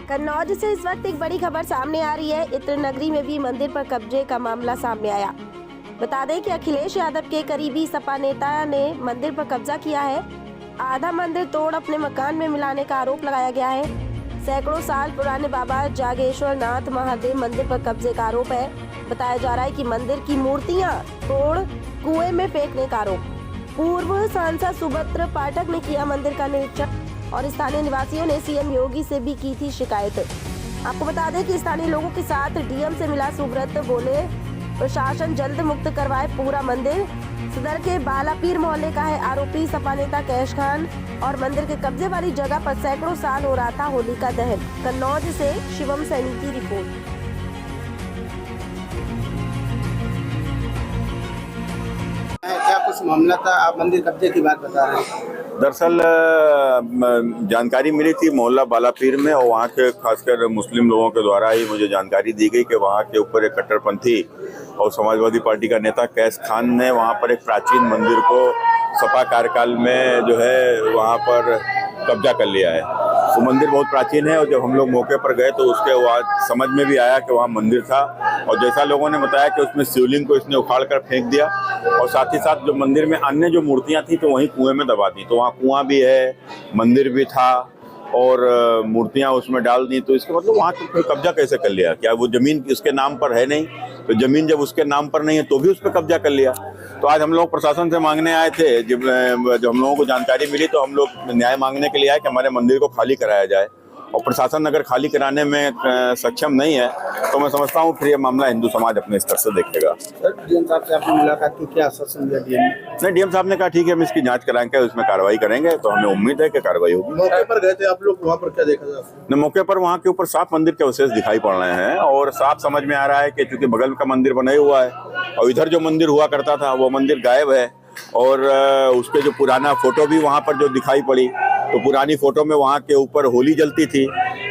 कन्नौज से इस वक्त एक बड़ी खबर सामने आ रही है। इत्र नगरी में भी मंदिर पर कब्जे का मामला सामने आया। बता दें कि अखिलेश यादव के करीबी सपा नेता ने मंदिर पर कब्जा किया है। आधा मंदिर तोड़ अपने मकान में मिलाने का आरोप लगाया गया है। सैकड़ों साल पुराने बाबा जागेश्वर नाथ महादेव मंदिर पर कब्जे का आरोप है। बताया जा रहा है कि मंदिर की मूर्तियां तोड़ कुएं में फेंकने का आरोप। पूर्व सांसद सुभद्र पाठक ने किया मंदिर का निरीक्षण और स्थानीय निवासियों ने सीएम योगी से भी की थी शिकायत। आपको बता दें कि स्थानीय लोगों के साथ डीएम से मिला सुब्रत, बोले प्रशासन जल्द मुक्त करवाए पूरा मंदिर। सदर के बालापीर मोहल्ले का है आरोपी सपा नेता कैश खान और मंदिर के कब्जे वाली जगह पर सैकड़ों साल हो रहा था होली का दहन। कन्नौज से शिवम सैनी की रिपोर्ट। क्या कुछ मामला था, आप मंदिर कब्जे की बात बता रहे हैं? दरअसल जानकारी मिली थी मोहल्ला बालापीर में, और वहाँ के खासकर मुस्लिम लोगों के द्वारा ही मुझे जानकारी दी गई कि वहाँ के ऊपर एक कट्टरपंथी और समाजवादी पार्टी का नेता कैश खान ने वहाँ पर एक प्राचीन मंदिर को सपा कार्यकाल में जो है वहाँ पर कब्जा कर लिया है। वो मंदिर बहुत प्राचीन है और जब हम लोग मौके पर गए तो उसके बाद समझ में भी आया कि वहाँ मंदिर था, और जैसा लोगों ने बताया कि उसमें शिवलिंग को इसने उखाड़ कर फेंक दिया और साथ ही साथ जो मंदिर में अन्य जो मूर्तियाँ थी तो वहीं कुएं में दबा दी। तो वहाँ कुआं भी है, मंदिर भी था और मूर्तियाँ उसमें डाल दी। तो इसका मतलब वहाँ तो कब्जा कैसे कर लिया? क्या वो जमीन उसके नाम पर है नहीं? तो जमीन जब उसके नाम पर नहीं है तो भी उस पर कब्जा कर लिया। तो आज हम लोग प्रशासन से मांगने आए थे। जब हम लोगों को जानकारी मिली तो हम लोग न्याय मांगने के लिए आए कि हमारे मंदिर को खाली कराया जाए, और प्रशासन अगर खाली कराने में सक्षम नहीं है तो मैं समझता हूँ फिर ये मामला हिंदू समाज अपने स्तर से देखेगा। सर, डीएम साहब से आपने मुलाकात की, क्या आश्वासन दिया डीएम ने? नहीं, डीएम साहब ने कहा ठीक है हम इसकी जांच कराएंगे, उसमें कार्रवाई करेंगे, तो हमें उम्मीद है कि कार्रवाई होगी। मौके पर गए थे आप लोग, वहाँ पर क्या देखा जाए? मौके पर वहाँ के ऊपर साफ मंदिर के अवशेष दिखाई पड़ रहे हैं और साफ समझ में आ रहा है कि चूंकि बगल का मंदिर बना हुआ है और इधर जो मंदिर हुआ करता था वो मंदिर गायब है, और उसके जो पुराना फोटो भी वहाँ पर जो दिखाई पड़ी, तो पुरानी फोटो में वहाँ के ऊपर होली जलती थी,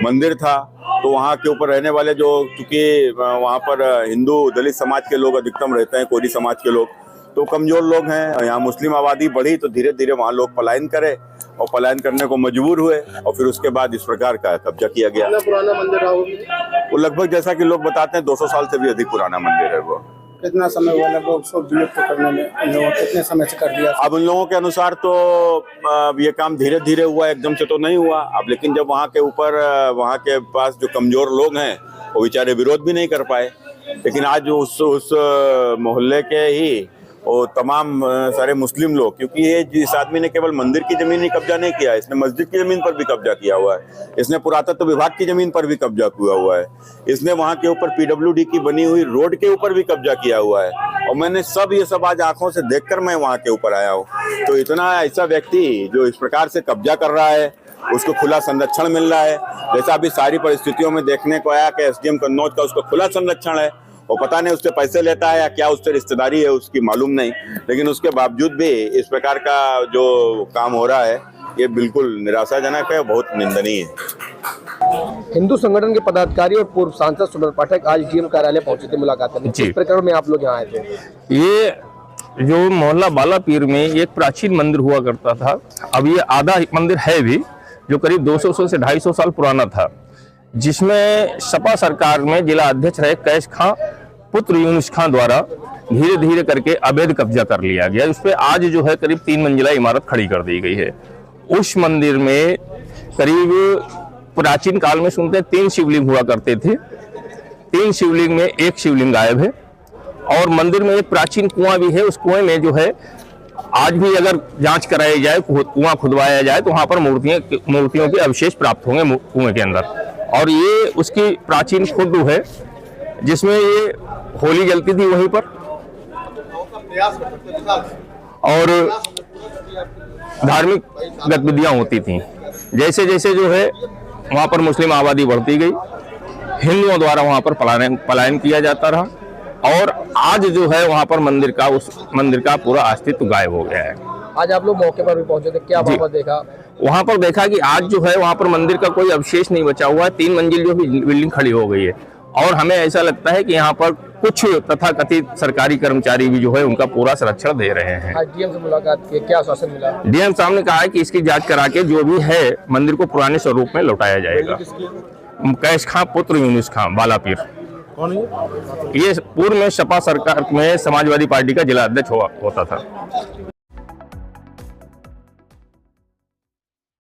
मंदिर था। तो वहाँ के ऊपर रहने वाले जो, चूंकि वहाँ पर हिंदू दलित समाज के लोग अधिकतम रहते हैं, कोरी समाज के लोग, तो कमजोर लोग हैं। यहाँ मुस्लिम आबादी बढ़ी तो धीरे धीरे वहाँ लोग पलायन करे और पलायन करने को मजबूर हुए और फिर उसके बाद इस प्रकार का कब्जा किया गया। पुराना मंदिर है वो लगभग जैसा कि लोग बताते हैं 200 साल से भी अधिक पुराना मंदिर है वो। कितना समय हुआ लगभग उसको विलुप्त करने में? इन लोगों कितने समय से कर दिया? अब उन लोगों के अनुसार तो ये काम धीरे धीरे हुआ, एकदम से तो नहीं हुआ। अब लेकिन जब वहाँ के ऊपर वहाँ के पास जो कमजोर लोग हैं वो बेचारे विरोध भी नहीं कर पाए, लेकिन आज उस मोहल्ले के ही और तमाम सारे मुस्लिम लोग, क्योंकि ये जिस आदमी ने केवल मंदिर की जमीन ही कब्जा नहीं किया, इसने मस्जिद की जमीन पर भी कब्जा किया हुआ है, इसने पुरातत्व विभाग की जमीन पर भी कब्जा किया हुआ है, इसने वहाँ के ऊपर पीडब्ल्यूडी की बनी हुई रोड के ऊपर भी कब्जा किया हुआ है, और मैंने ये सब आज आंखों से देखकर मैं वहाँ के ऊपर आया हूँ। तो इतना ऐसा व्यक्ति जो इस प्रकार से कब्जा कर रहा है उसको खुला संरक्षण मिल रहा है, जैसा अभी सारी परिस्थितियों में देखने को आया कि एसडीएम कन्नौज का उसको खुला संरक्षण है, वो पता नहीं उससे पैसे लेता है या क्या उससे रिश्तेदारी है उसकी मालूम नहीं, लेकिन उसके बावजूद भी इस प्रकार का जो काम हो रहा है ये बिल्कुल निराशाजनक है, बहुत निंदनीय है। हिंदू संगठन के पदाधिकारी और पूर्व सांसद सुब्रत पाठक आज डीएम कार्यालय पहुंचे थे मुलाकात करने। इस प्रकरण में आप लोग यहाँ आए थे। ये जो मोहल्ला बालापीर में एक प्राचीन मंदिर हुआ करता था, अब ये आधा मंदिर है भी, जो करीब 200 से 250 साल पुराना था, जिसमें सपा सरकार में जिला अध्यक्ष रहे कैश खां पुत्र यूनुस खां द्वारा धीरे धीरे करके अवैध कब्जा कर लिया गया। उस पर आज जो है करीब 3 मंजिला इमारत खड़ी कर दी गई है। उस मंदिर में करीब प्राचीन काल में सुनते हैं 3 शिवलिंग हुआ करते थे। 3 शिवलिंग में एक शिवलिंग गायब है, और मंदिर में एक प्राचीन कुआं भी है। उस कुएं में जो है आज भी अगर जांच कराई जाए, कुआं खुदवाया जाए, तो वहां पर मूर्तियों के अवशेष प्राप्त होंगे कुएं के अंदर। और ये उसकी प्राचीन खुद है जिसमें ये होली जलती थी वहीं पर, और धार्मिक गतिविधियां होती थी। जैसे जैसे जो है वहां पर मुस्लिम आबादी बढ़ती गई, हिंदुओं द्वारा वहां पर पलायन किया जाता रहा, और आज जो है वहां पर उस मंदिर का पूरा अस्तित्व गायब हो गया है। आज आप लोग मौके पर भी पहुंचे थे, क्या वहां पर देखा? वहां पर देखा कि आज जो है वहां पर मंदिर का कोई अवशेष नहीं बचा हुआ है। 3 मंजिल जो बिल्डिंग खड़ी हो गई है, और हमें ऐसा लगता है कि यहाँ पर कुछ तथाकथित सरकारी कर्मचारी भी जो है उनका पूरा संरक्षण दे रहे हैं। आज डीएम से मुलाकात की, क्या आश्वासन मिला? डीएम साहब ने कहा है कि इसकी जांच करा के जो भी है मंदिर को पुराने स्वरूप में लौटाया जाएगा। कैश खां पुत्र यूनुस खां बालापीर। कौन है ये पूर्व में सपा सरकार में समाजवादी पार्टी का जिला अध्यक्ष होता था।